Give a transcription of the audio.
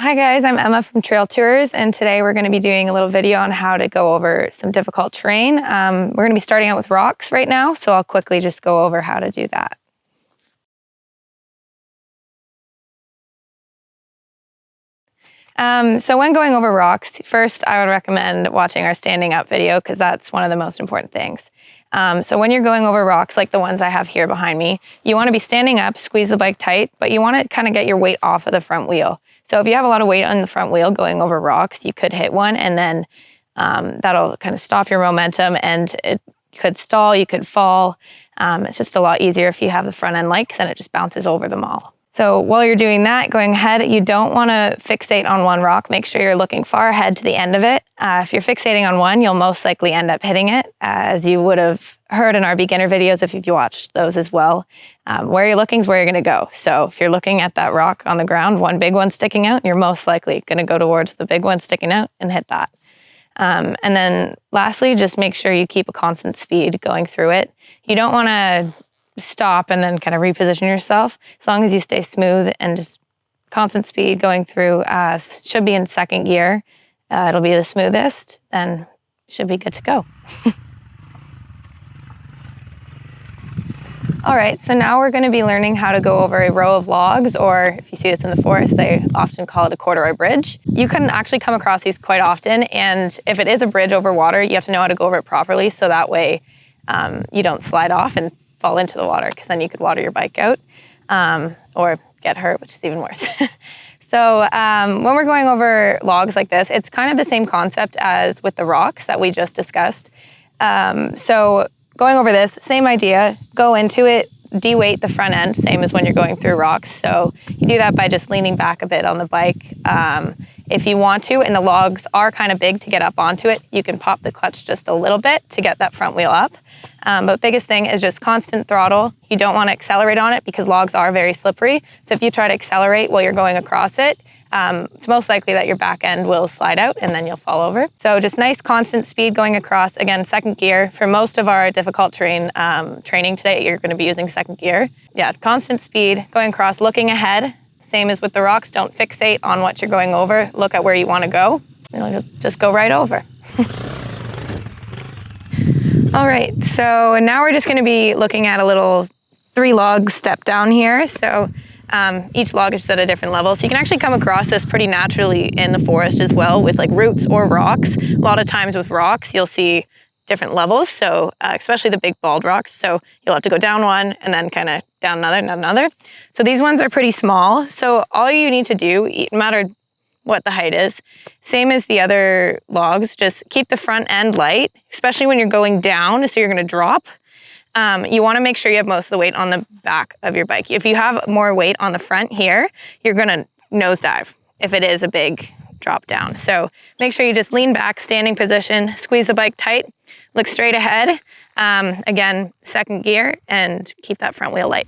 Hi guys, I'm Emma from Trail Tours, and today we're going to be doing a little video on how to go over some difficult terrain. We're going to be starting out with rocks right now, so I'll quickly just go over how to do that. So when going over rocks, first I would recommend watching our standing up video because that's one of the most important things. So when you're going over rocks like the ones I have here behind me, you want to be standing up, squeeze the bike tight, but you want to kind of get your weight off of the front wheel. So if you have a lot of weight on the front wheel going over rocks, you could hit one and then that'll kind of stop your momentum and it could stall, you could fall. It's just a lot easier if you have the front end light because then it just bounces over them all. So while you're doing that, going ahead, you don't want to fixate on one rock. Make sure you're looking far ahead to the end of it. If you're fixating on one, you'll most likely end up hitting it, as you would have heard in our beginner videos if you've watched those as well. Where you're looking is where you're going to go. So if you're looking at that rock on the ground, one big one sticking out, you're most likely going to go towards the big one sticking out and hit that. And then lastly, just make sure you keep a constant speed going through it. You don't want to stop and then kind of reposition yourself. As long as you stay smooth and just constant speed going through, should be in second gear. It'll be the smoothest and should be good to go. All right, so now we're going to be learning how to go over a row of logs, or if you see this in the forest, they often call it a corduroy bridge. You can actually come across these quite often, and if it is a bridge over water, you have to know how to go over it properly, so that way you don't slide off and fall into the water, because then you could water your bike out or get hurt, which is even worse. So when we're going over logs like this, it's kind of the same concept as with the rocks that we just discussed. So going over this, same idea, go into it, de-weight the front end, same as when you're going through rocks. So you do that by just leaning back a bit on the bike. If you want to, and the logs are kind of big to get up onto it, you can pop the clutch just a little bit to get that front wheel up. But biggest thing is just constant throttle. You don't want to accelerate on it because logs are very slippery. So if you try to accelerate while you're going across it, it's most likely that your back end will slide out and then you'll fall over. So just nice constant speed going across. Again, second gear. For most of our difficult terrain training today, you're going to be using second gear. Yeah, constant speed going across, looking ahead. Same as with the rocks, don't fixate on what you're going over. Look at where you want to go. You'll just go right over. All right, so now we're just going to be looking at a little 3-log step down here. So each log is just at a different level. So you can actually come across this pretty naturally in the forest as well with like roots or rocks. A lot of times with rocks, you'll see different levels. So especially the big bald rocks. So you'll have to go down one and then kind of down another and another. So these ones are pretty small. So all you need to do, no matter what the height is, same as the other logs, just keep the front end light, especially when you're going down. So you're going to drop. You want to make sure you have most of the weight on the back of your bike. If you have more weight on the front here, you're going to nosedive if it is a big drop down. So make sure you just lean back, standing position, squeeze the bike tight, look straight ahead. Again, second gear, and keep that front wheel light.